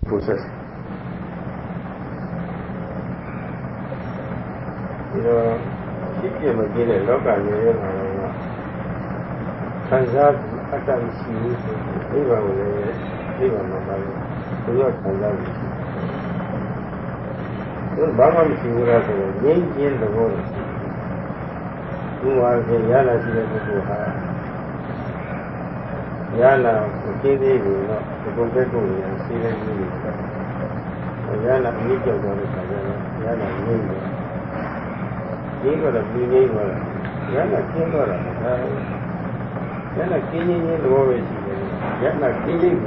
process. You know, she came again a look at me, Kanzab, I can see even nobody. We are Kanzab. Baba, she would have a name in the world. Who are the Yana to her? Yana, okay, they will not go back to me and see the Yana, Nika, Yana, King or a big neighbor. Yana, King or a Yana, King in the war. Yana, King.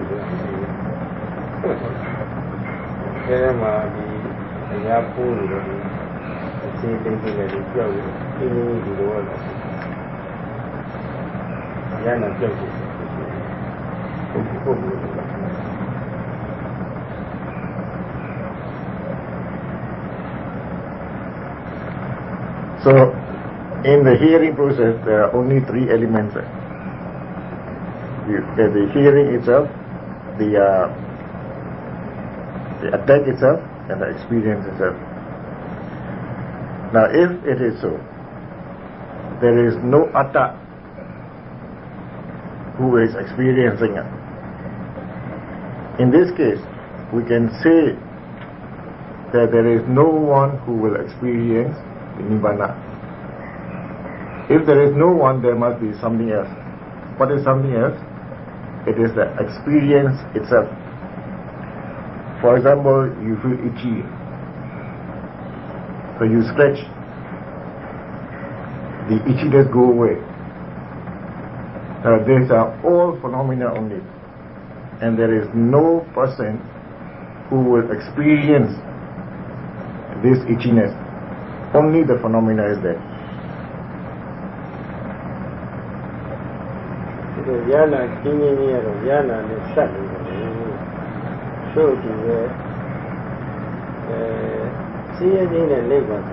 The Yapu, the same thing that is going in the world. Yana, So, in the hearing process, there are only three elements. The hearing itself, the attack itself, and the experience itself. Now, if it is so, there is no atta who is experiencing it. In this case, we can say that there is no one who will experience Nibbana. If there is no one, there must be something else. What is something else? It is the experience itself. For example, you feel itchy, so you scratch. The itchiness go away. These are all phenomena only, and there is no person who will experience this itchiness. Only the phenomena is there. Yana, King in here, Yana, and the sun. So, see it in a Lagos,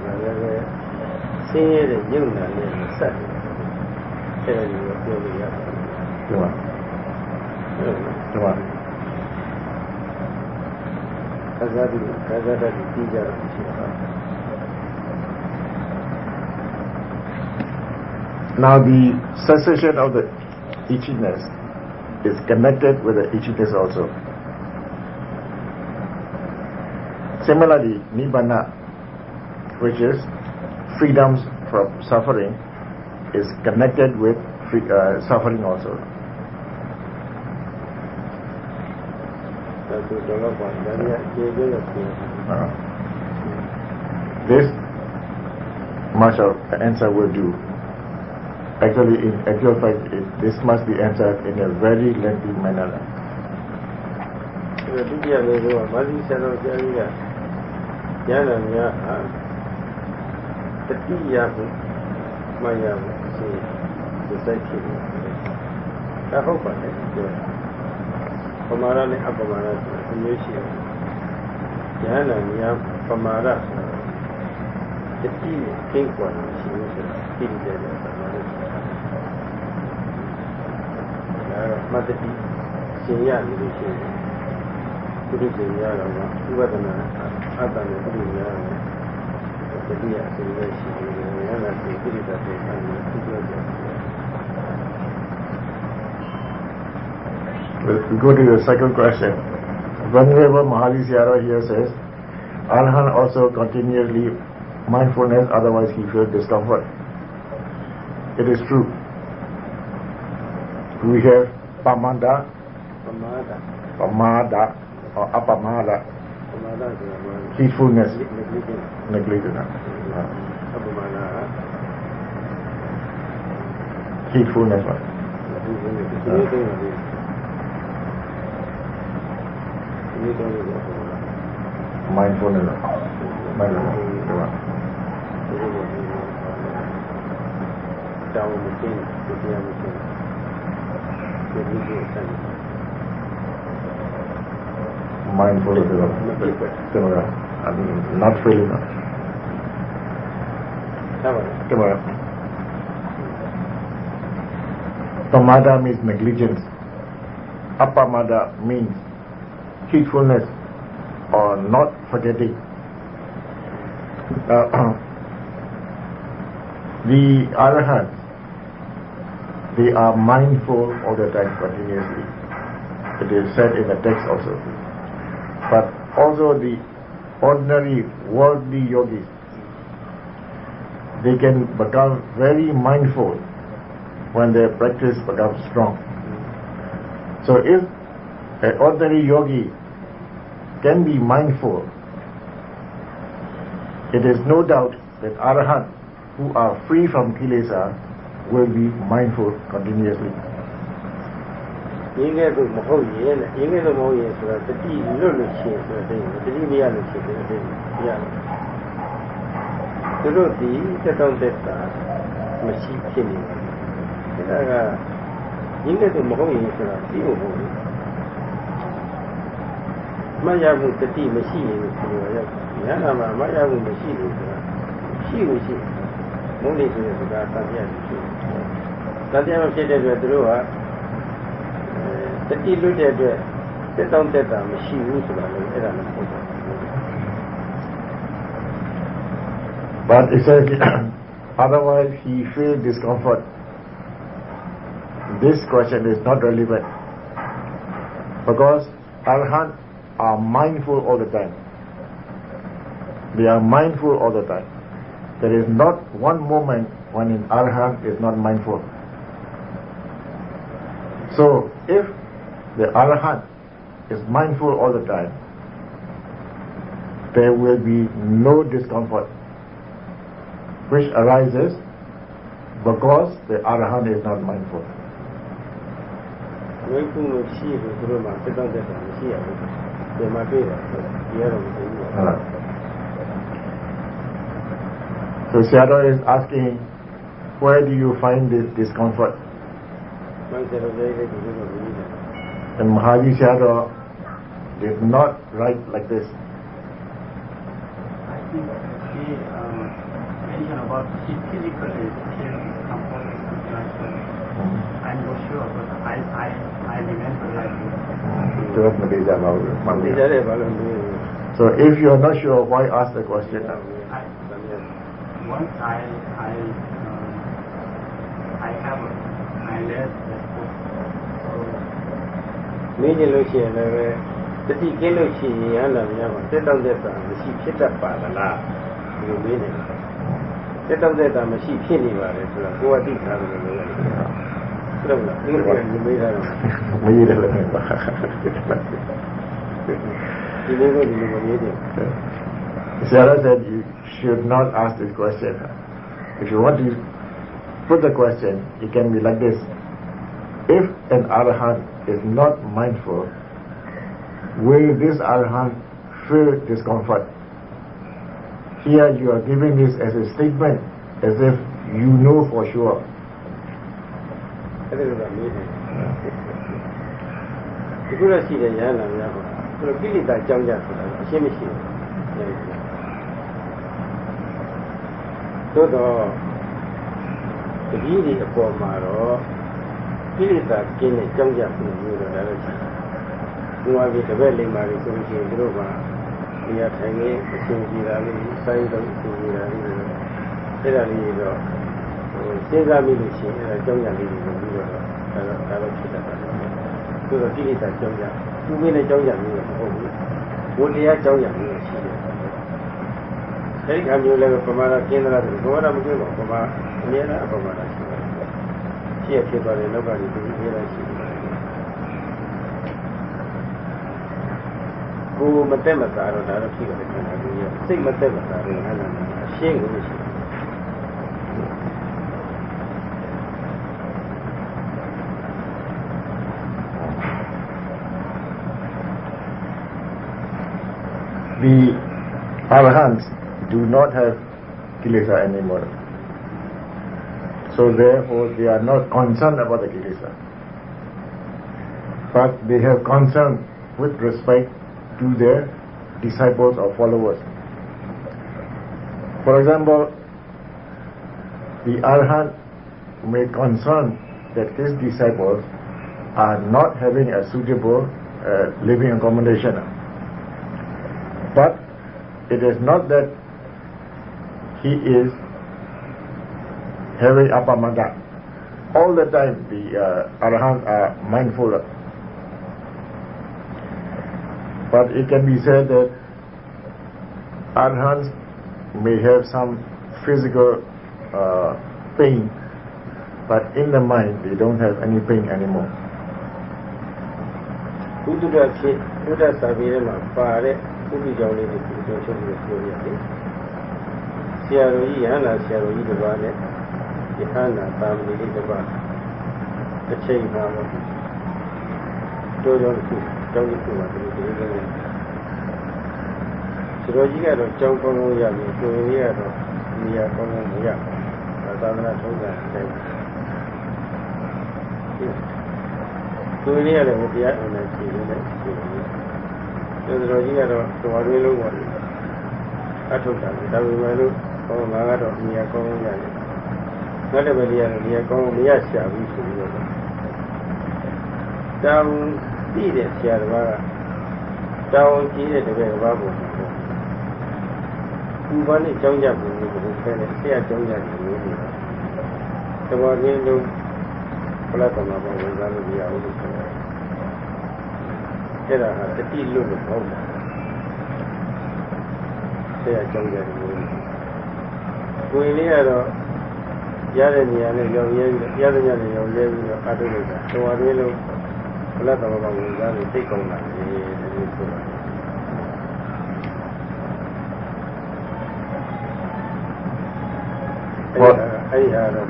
see it in Yuna, and the sun. Tell you what you're Come on. Kazada, the teacher. Now the cessation of the itchiness is connected with the itchiness also. Similarly, Nibbana, which is freedom from suffering, is connected with suffering also. This much of the answer will do. Actually, in actual fact, this must be answered in a very lengthy manner. Madati, Sinya, Guru Sinya, Ivadana, Adana, Guru, the Dia, Yana, we go to the second question. Venerable Maharishi Sayadaw here says, Arhan also continually mindfulness, otherwise he feels discomfort. It is true. We have pamada, or apamada, heedfulness, negligence. Heedfulness. Mindfulness. Mindfulness. Not feeling. Pamada means negligence. Apamada means heedfulness, or not forgetting. The Arahants, they are mindful all the time continuously. It is said in the text also. But also the ordinary worldly yogis, they can become very mindful when their practice becomes strong. So if an ordinary yogi can be mindful, it is no doubt that Arahants who are free from kilesa will be mindful continuously. 应该都不好演的，应该都不好演出来。这第一轮的钱是这样，这里面的钱是这样。这个第一这当在啥，没戏骗你们。那个应该都不好演出来，第五步。马家木这地没戏演出来，原来嘛马家木没戏演出来，戏不戏？我们这个当家的戏，当家嘛现在就知道啊。 这第六节对，这当这咱们西武是吧？这咱们不懂。But essentially, otherwise he feels discomfort. This question is not relevant because Arahants are mindful all the time. They are mindful all the time. There is not one moment when an Arahant is not mindful. So if the Arahant is mindful all the time, there will be no discomfort which arises because the Arahant is not mindful. So Sayadaw is asking, where do you find this discomfort? And Mahaji Sayadaw did not write like this. I think he mentioned about physical discomfort. I'm not sure, but I remember like this. So if you are not sure, why ask the question? Once I read the book. မင်းကြီးလို့ရှိရင်လည်းတတိကင်းလို့ရှိရင်ရဟန္တာများမှာတက်တော့တဲ့တာမရှိဖြစ်တတ်ပါလားဒီလိုမေးနေတယ်တက်တော့တဲ့တာမရှိဖြစ်နေပါလေဆိုတော့ကိုယ်ကသိထားတယ်လို့ရတယ်ဟုတ်လားဒီလိုမေးတာတော့မေးတယ်လည်းပါဒီလိုကိုဒီလိုမေးတယ် Sayadaw said you should not ask this question. If you want to put the question, it can be like this. If an Arahant is not mindful, will this Arahant feel discomfort? Here you are giving this as a statement, as if you know for sure. Kilisa kene jangja punu lo da lo chi. Ngwa bi tabe le ma ri so chi du ro ba ni ya thai nge asin ji da li sai do asin ji da li ai da li do sin sa mi lo chi ai jangja li lo bi do da lo chi ta ba. So do kilisa jangja. Tu bi ne jangja ni lo ho bu. Wo tiya jangja ni lo chi de. Ai ka myo le pa ma ra kin da la de ko ra ma kin ba pa ma ne na pa ma ra chi. ဖြစ်ဖြစ်သွားတယ်နောက်ကဒီလိုရေးရရှိတယ်ကိုမတက်မသားတော့ဒါတော့ဖြစ်တယ်ခန္ဓာကိုယ်ရဲ့စိတ်မတက်မသားတော့ဟန်လာအရှင်းကိုမရှိThe Arahants do not have kilesa anymore. So therefore they are not concerned about the kilesa. But they have concern with respect to their disciples or followers. For example, the Arahant may concern that his disciples are not having a suitable living accommodation. But it is not that he is having apamada. All the time the Arahants are mindful. But it can be said that Arahants may have some physical pain, but in the mind they don't have any pain anymore. Buddha Sabirama Pare, Ubi Siaroi, Hana Siaroi, the Vane, the Hana family, the Van, the Chain Hammer, Dojon, Johnny Kuma, the Sirojiga, John Komoyami, Korea, Mia Komoya, Adana Tonga, Korea, and the Atman, the Rojiga, the Warrior one. I told them, that we were look for Magato, Mia Komoya. Not a Malia, Mia Komoya, we should know. Down, eat it, Sierra. Down, eat it, the way of Babu. Who wanted Jonja, who said, say a Jonja, the one you know, Platama, was going to be out of the There are the tea look of home. Say a Jonja. We near Yarani and Yarani, Adolesa. So I will let them take on that. I had a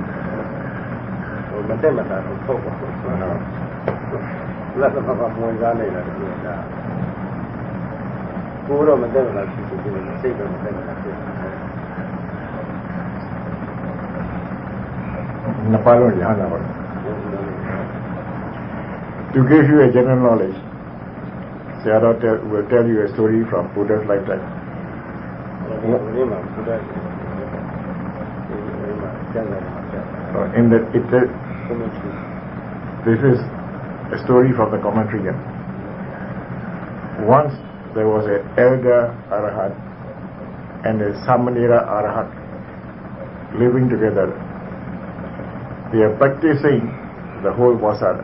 mathematical focus. Let them have more than that. Puro mathematical to the sake of mathematical. Napalo Yana. To give you a general knowledge, Sarah will tell you a story from Buddha's lifetime. This is a story from the commentary. Once there was an elder Arahant and a Samanera Arahant living together. They are practicing the whole Vasana.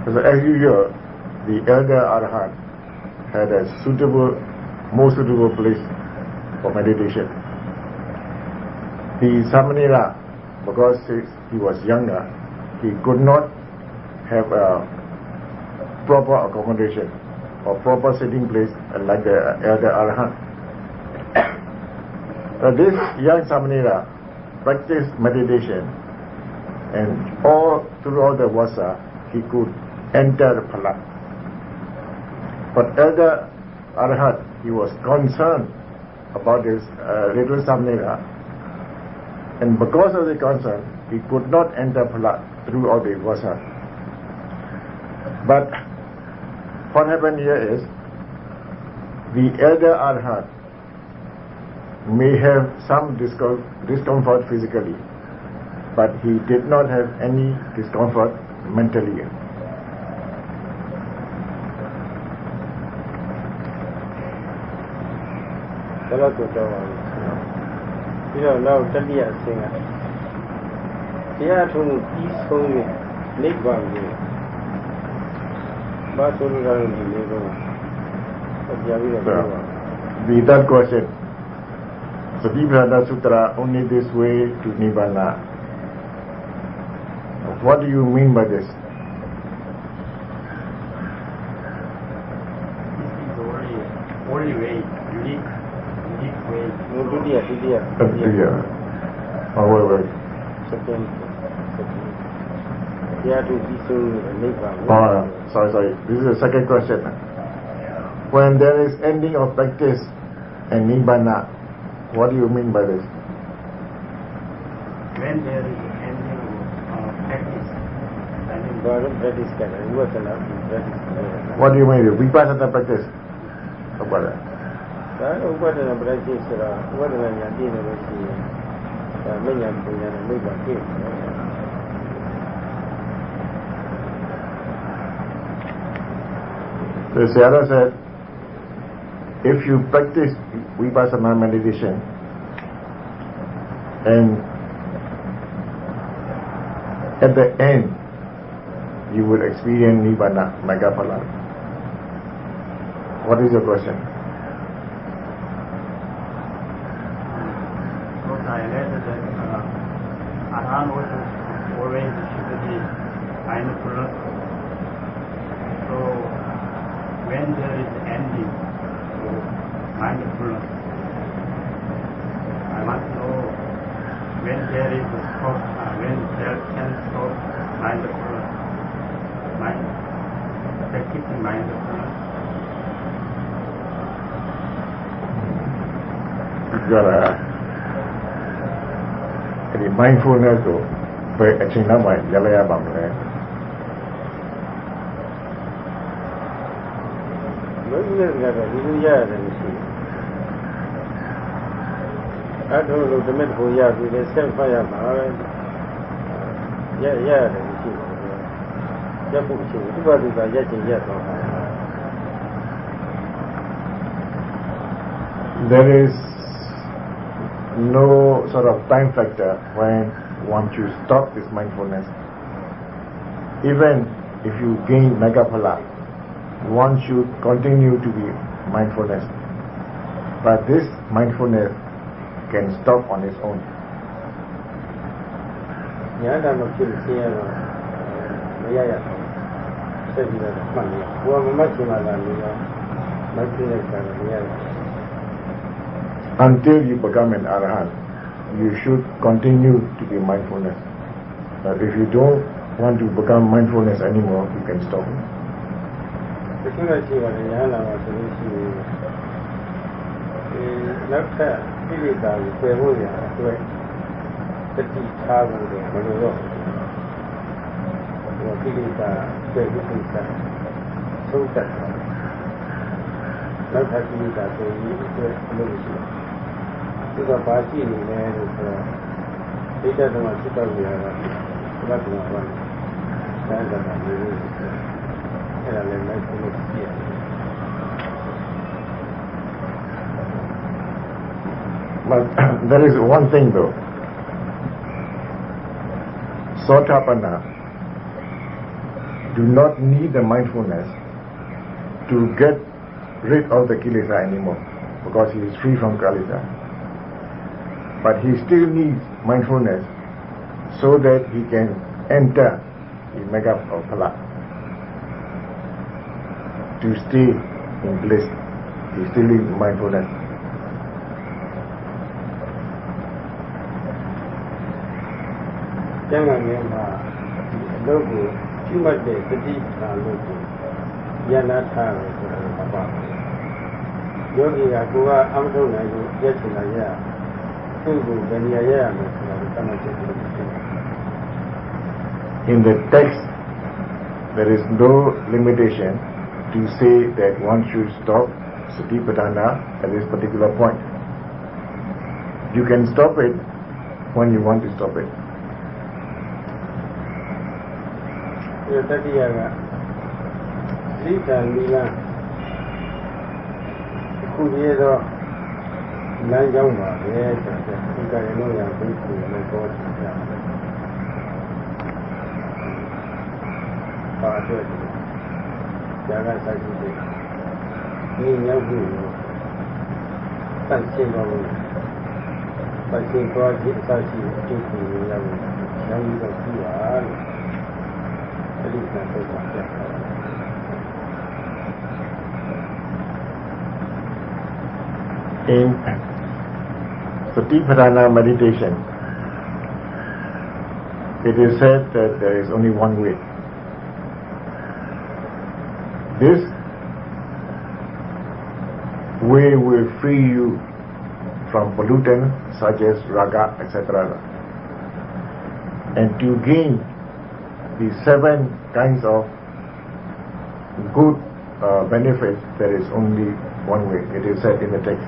So as usual, the elder Arahant had a more suitable place for meditation. The Samanera, because he was younger, he could not have a proper accommodation or proper sitting place like the elder Arahant. This young Samanera practiced meditation, and all throughout the Vasa he could enter the Phala. But elder Arahant, he was concerned about this little Samanera, and because of the concern, he could not enter Phala throughout the Vasa. But what happened here is, the elder Arahant may have some discomfort physically, but he did not have any discomfort mentally. Now, tell me a singer. Here to peaceful make one day. But the third question. Satipatthana Sutra, only this way to Nibbana. What do you mean by this? This is the only way, unique way. Wait. Second. Here to peaceful make one. Sorry. This is the second question. When there is ending of practice and Nibbana, what do you mean by this? When there is ending of practice, I mean, what do you mean? Vipassana practice? How about that? The Sayadaw said, if you practice Vipassana meditation and at the end you will experience Nibbana, Magaphala. What is your question? I read that Arhan was always should be mindful. So when there is ending to mindfulness, I want to know when there is a stop, when there can stop mindfulness, practicing mindfulness. The mindfulness of a chinama yalaya bamle. I don't know the medical yard with a self fire. Yeah, There is no sort of time factor when once you stop this mindfulness. Even if you gain Magaphala, one should continue to be mindfulness. But this mindfulness can stop on its own. Until you become an Arahant, you should continue to be mindfulness. But if you don't want to become mindfulness anymore, you can stop it. But there is one thing though. Sotapanna do not need the mindfulness to get rid of the kilesa anymore, because he is free from kilesa. But he still needs mindfulness so that he can enter the Magaphala, to stay in bliss. He still needs mindfulness. In the text, there is no limitation to say that one should stop Satipatthana at this particular point. You can stop it when you want to stop it. In Satipatthana meditation, it is said that there is only one way. This way will free you from pollutants such as raga, etc. And to gain the 7 kinds of good benefits, there is only one way. It is said in the text.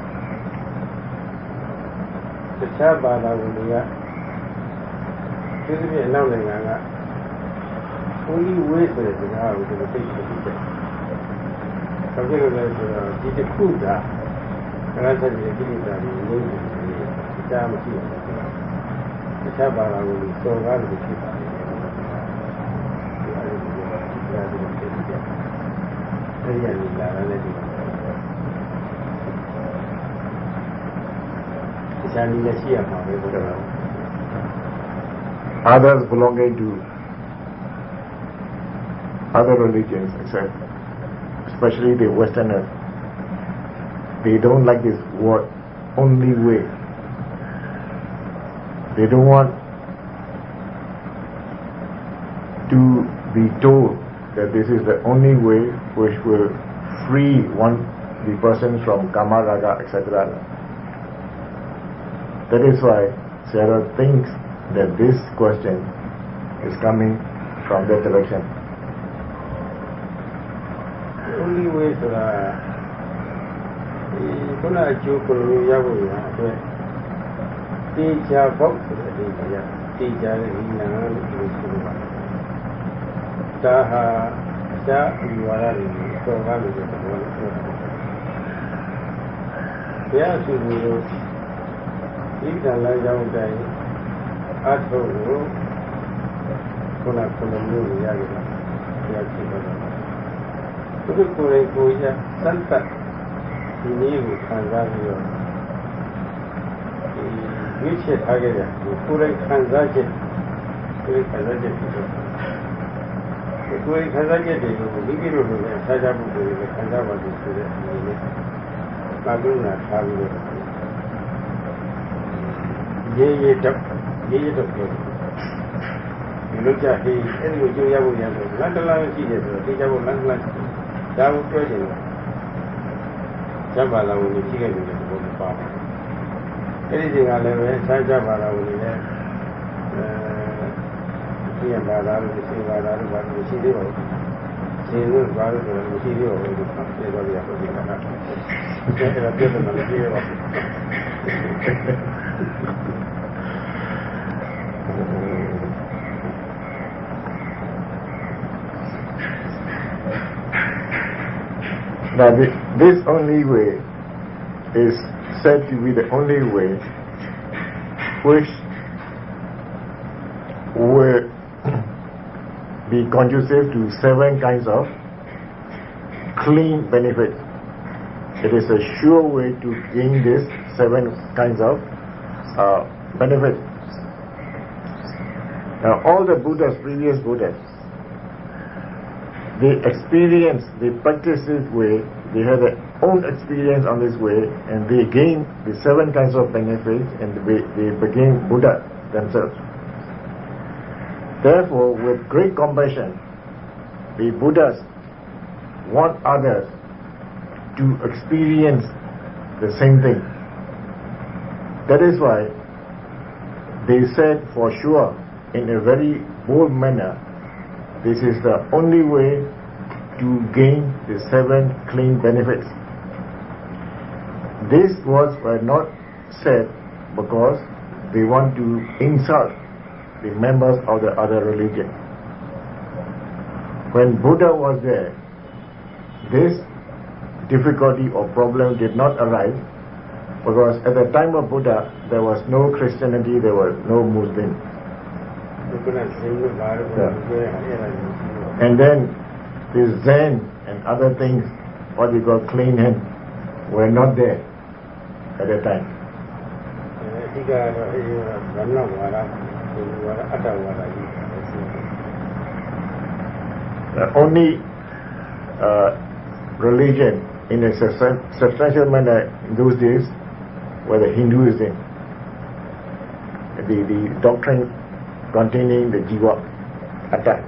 Only way for it to have the Karena saya jadi dari ini, kita mesti kita barang ini soal kita. Others belonging to other religions, except especially the Westerners, they don't like this word only way. They don't want to be told that this is the only way which will free the person from kama, raga, etc. That is why Sarah thinks that this question is coming from that direction. The only way to anything I never said about our Now this only way is said to be the only way which will be conducive to 7 kinds of clean benefits. It is a sure way to gain these 7 kinds of benefits. Now all the Buddhas, previous Buddhas, they practice this way, they had their own experience on this way, and they gain the 7 kinds of benefits, and they became Buddha themselves. Therefore, with great compassion, the Buddhas want others to experience the same thing. That is why they said for sure, in a very bold manner, this is the only way to gain the 7 clean benefits. These words were not said because they want to insult the members of the other religion. When Buddha was there, this difficulty or problem did not arise because at the time of Buddha there was no Christianity, there was no Muslim. And then the Zen and other things, what we call clean hand, were not there at that time. The only religion in a substantial manner in those days were the Hinduism, the doctrine containing the Jiva, Atta.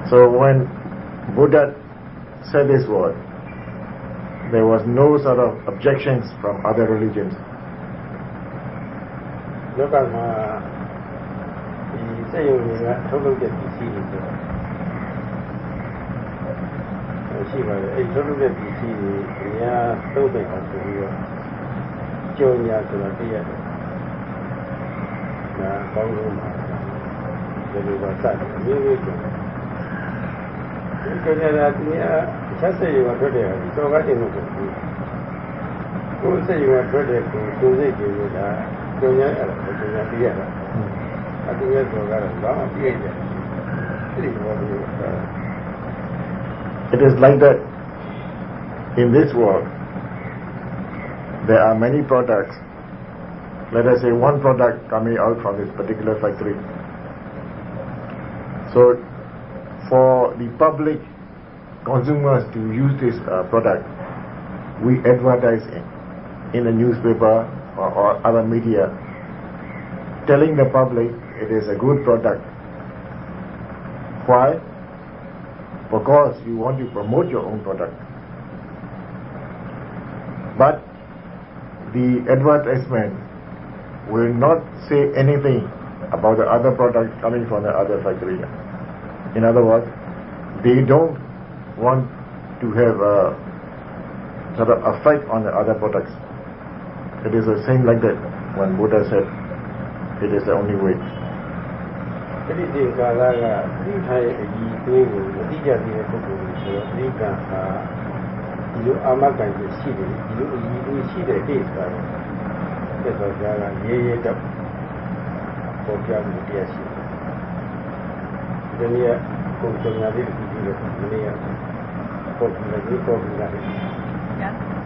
So when Buddha said this word, there was no sort of objections from other religions. ကောင်းဆုံးပါဒီလိုပါစတယ်မျိုးမျိုးကျဒီကြတာဒီချက်စိတ်ရောထွက်တယ်စောကားတင်လို့ကိုစိတ်ရောထွက်တယ်ကိုစိတ်ကြည့်ရတာကျုံရအဲ့ဒါကျုံရပြရတာအတူရဲ့စောကားတော့ဘာမှပြည့်တယ်ဒီလိုမျိုး It is like that in this world. There are many products. Let us say one product coming out from this particular factory. So for the public consumers to use this product, we advertise in a newspaper or other media, telling the public it is a good product. Why? Because you want to promote your own product. But the advertisement will not say anything about the other product coming from the other factory. In other words, they don't want to have a sort of effect on the other products. It is the same like that when Buddha said it is the only way. ဒီဒီကာလကဒီထိုင်အကြီးသွေးကိုအတိအကျသိတဲ့ပုဂ္ဂိုလ်တွေဆိုတော့ဒီကံဟာဒီလိုအာမခံချက်ရှိတယ်ဒီလိုအကြီးသွေးရှိတဲ့ကိစ္စတော့သက်တော်ကြားကရေးရေးတော့ပေါ်ပြမှုတရားရှိတယ်ဒီနေ့ကိုယ်တော်များလေးဒီလိုဒီနေ့ပေါ်ပြလာဒီပေါ်ပြလာတယ်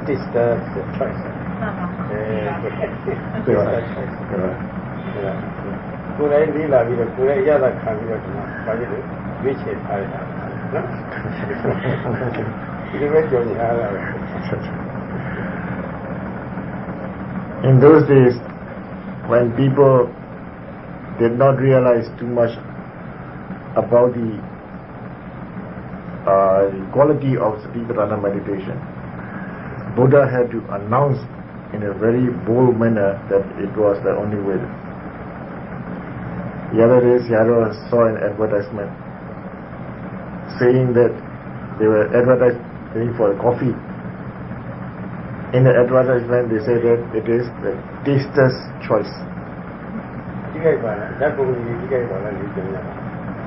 This the choice 对吧？ကိုယ်လည်းလေးလာပြီးတော့ကိုယ်လည်းရတာခံပြီးတော့ဒီမှာဘာဖြစ်လို့ရွေးချယ်ထားရတာနော်ဒီလိုပဲကြော်ညာလာတယ် In those days, when people did not realize too much about the quality of Satipatthana meditation, Buddha had to announce in a very bold manner that it was the only way. The other day, Yaro saw an advertisement saying that they were advertising for coffee. In the advertisement, they say that it is the taster's choice.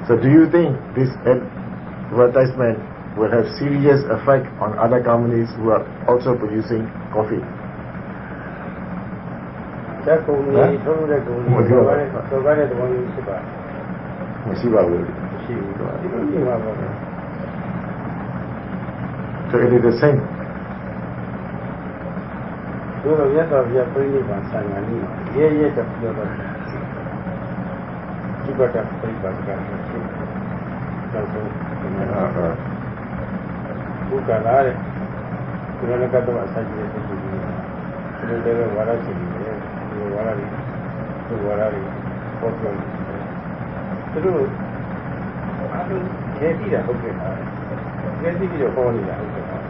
So do you think this advertisement will have serious effect on other companies who are also producing coffee? သက်ကုန်ကြီးထုံးတဲ့ကုန်ကြီးဆိုတဲ့သဘောမျိုးဖြစ်ပါတယ်။ မရှိပါဘူး မရှိဘူးတော့ဒီလိုဖြစ်မှာပေါ့။ So it is the same. တို့တော့ရတော့ပြပြိဋိဘံဆံဃာနည်းမှာရဲရဲတပြောတော့ဒီဘက်ကပြိဋိဘံကဖြစ်တယ်။တော့ဆိုဘုရားလာတဲ့ဒီလိုကတော့အစာကြီးတဲ့ပုဂ္ဂိုလ်ကြီးဒီလိုလည်းဝါရရှိတယ်ဒီဝါရတွေပေါ်ပြောတယ်သူတို့အားလုံးခဲပြီးတာဟုတ်ကဲ့လားခဲပြီးတော့ပေါ်နေတာဟုတ်ကဲ့လား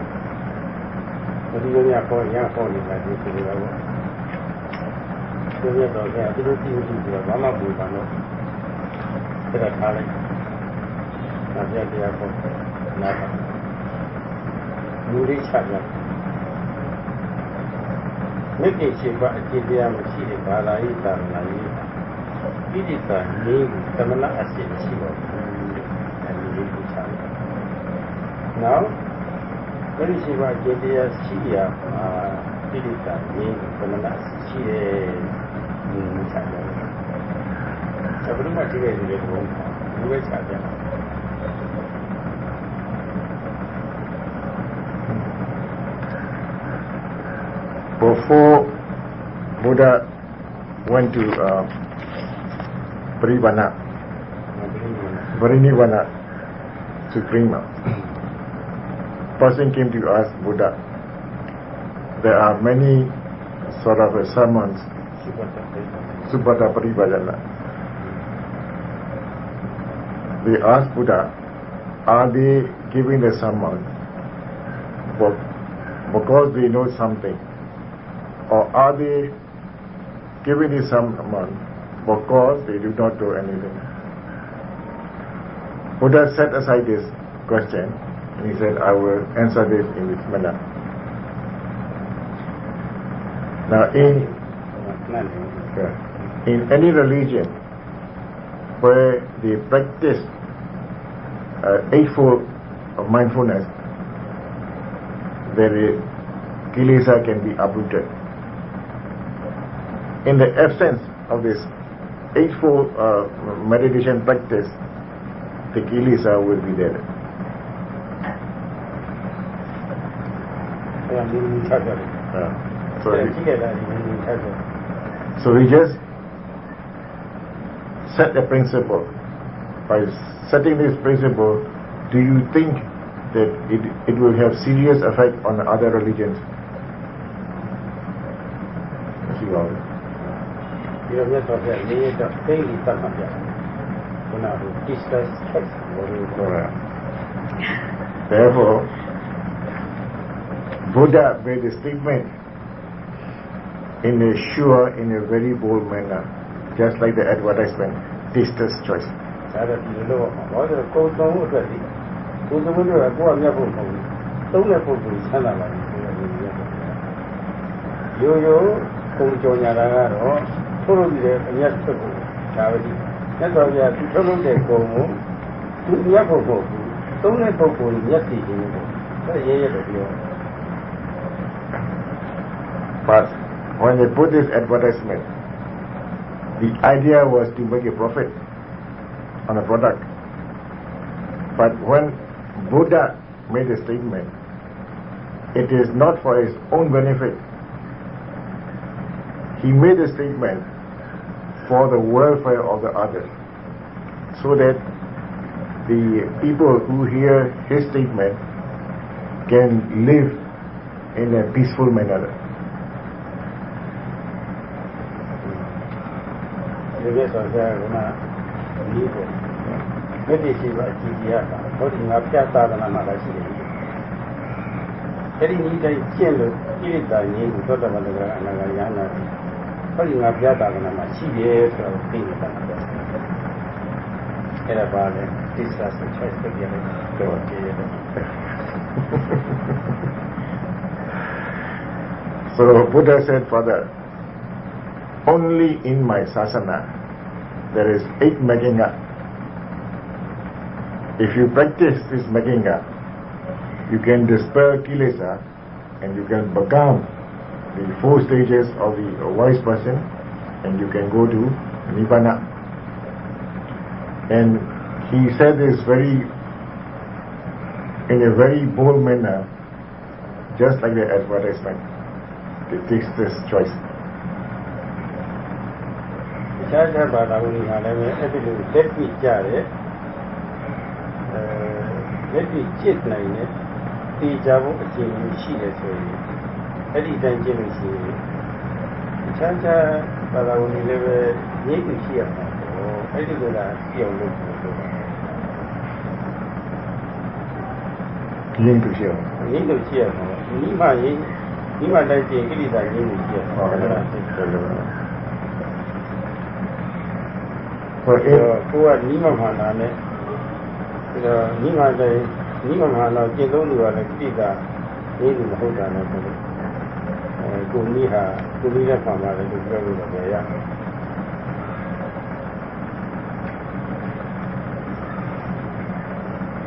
ဒီလိုများပေါ်ရပေါ်နေတာဒီလိုတော့ဒီလိုတော့ဒီလိုကြည့်ကြည့်ပြီးတော့ဘာမှမပြောပါတော့အဲ့ဒါထားလိုက်နာပြတရားပေါ်နာပါလူရိချပြမြစ်ကြီးရှိပါအကျင့်တရားမရှိတဲ့ဘာသာရေးသာနာရေးဣတိတာနေသမဏအစစ်ရှိပါဘူးအဲဒီလိုချတယ်နောက်အဲဒီရှိပါအကျင့်တရားရှိရမှာဣတိတာနေသမဏရှိတဲ့ဒီချတယ်ဘယ်လိုမှကြည့်ရတဲ့ဘုံလူပဲချတယ်Before Buddha went to Parinibbana, Suprema, person came to ask Buddha, there are many sort of sermons, Supata Paribhajana. They asked Buddha, are they giving the sermon because they know something? Or are they giving this sermon because they do not do anything? Buddha set aside this question and he said, I will answer this in this manner. Now in any religion where they practice eightfold of mindfulness, the kilesa can be uprooted. In the absence of this eightfold meditation practice, the kilesa will be there. So we just set a principle. By setting this principle, do you think that it will have serious effect on other religions? Therefore, Buddha made a statement in a sure, in a very bold manner, just like the advertisement, taster's choice. But when they put this advertisement, the idea was to make a profit on a product. But when Buddha made a statement, it is not for his own benefit. He made a statement for the welfare of the others, so that the people who hear his statement can live in a peaceful manner. So Buddha said, Father, only in my sasana there is 8 Magginga. If you practice this Magginga, you can dispel kilesa and you can become the 4 stages of the wise person, and you can go to Nibbana. And he said this in a very bold manner, just like the advertisement. It takes this choice.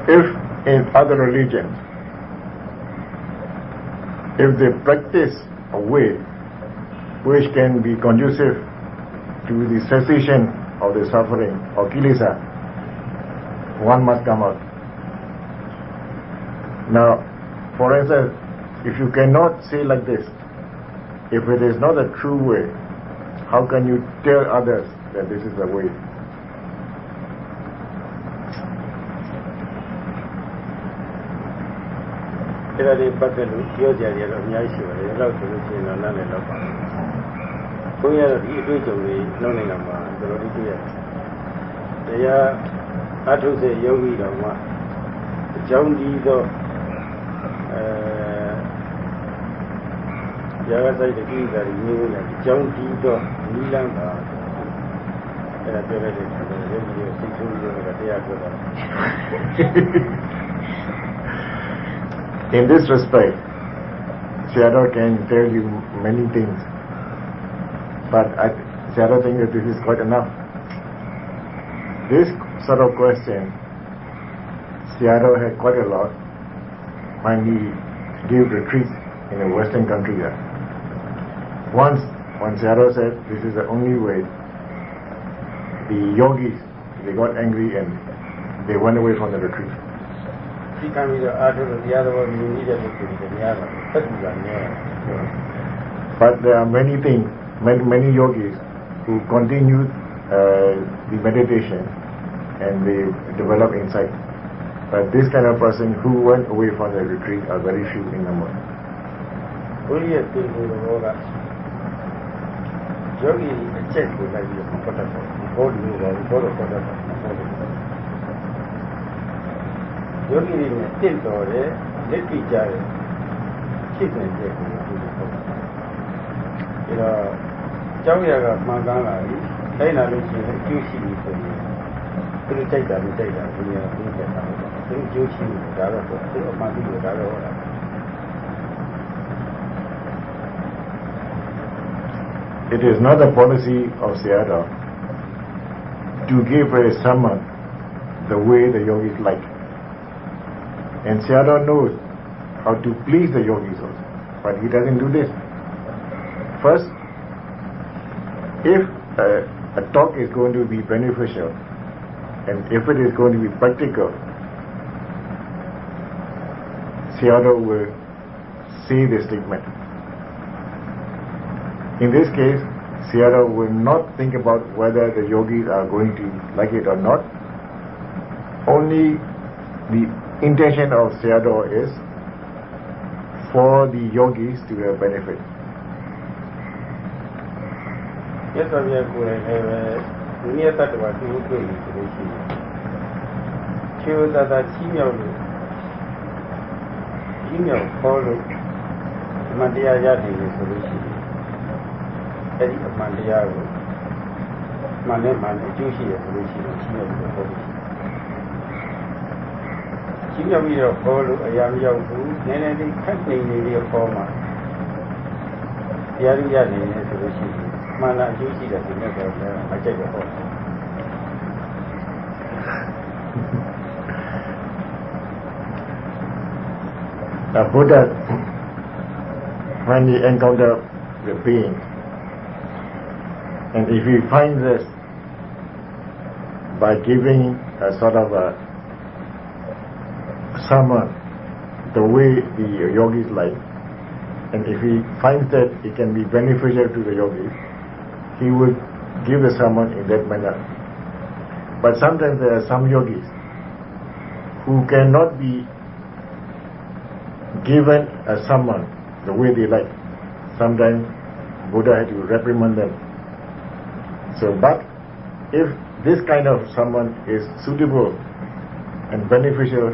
If in other religions, if they practice a way which can be conducive to the cessation of the suffering or kilesa, one must come out. Now, for instance, if you cannot say like this, if it is not a true way, how can you tell others that this is the way? In this respect, Sayadaw can tell you many things, but Seattle thinks that this is quite enough. This sort of question, Seattle had quite a lot when he gave retreats in a Western country there. Once, when Seattle said this is the only way, the yogis, they got angry and they went away from the retreat. But there are many things, many yogis who continued the meditation and they develop insight. But this kind of person who went away from the retreat are very few in number. It is not the policy of Seattle to give a sermon the way the yogis like. And Seattle knows how to please the yogis also, but he doesn't do this. First, if a talk is going to be beneficial and if it is going to be practical, Seattle will say the statement. In this case, Seattle will not think about whether the yogis are going to like it or not. Only the intention of Seattle is for the yogis to have benefit. Yes, I am near that about two days. Choose that email follow Mandia Yadi solution. Eddie of Mandia, Maneman, Juicy solution, Chimia will follow a young who, then company in former. The other Yadi solution. Mana Juicy that you never I take a horse. Now Buddha, when he encountered the being, and if he finds this by giving a sort of a sermon the way the yogis like, and if he finds that it can be beneficial to the yogis, he will give the sermon in that manner. But sometimes there are some yogis who cannot be given a sermon the way they like. Sometimes Buddha had to reprimand them. So, but if this kind of sermon is suitable and beneficial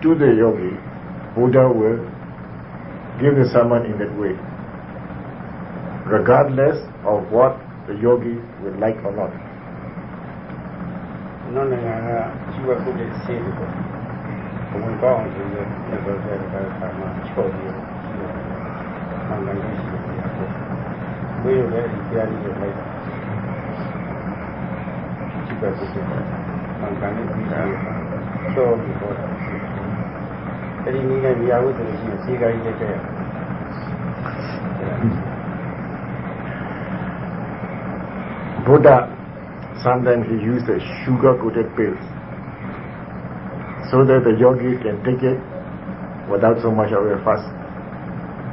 to the yogi, Buddha will give the sermon in that way, regardless of what the yogi would like or not. No, she was good at saying it. When gone to the never very much for you. We are very clearly later. She was good. So before. Any meaning we are with the cigarette. Buddha, sometimes he used a sugar-coated pills so that the yogi can take it without so much of a fuss.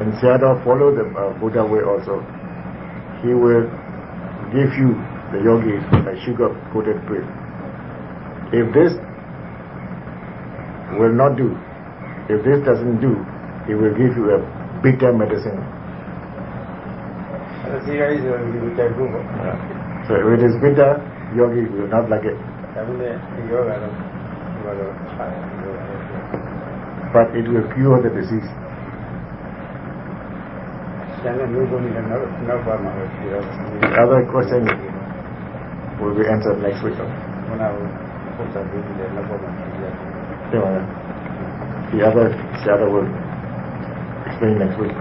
And Seattle follow the Buddha way also. He will give you, the yogis, a sugar-coated pill. If this will not do, if this doesn't do, he will give you a bitter medicine. So if it is bitter, yogi will not like it. But it will cure the disease. The other question will be answered next week. The other shadow will explain next week.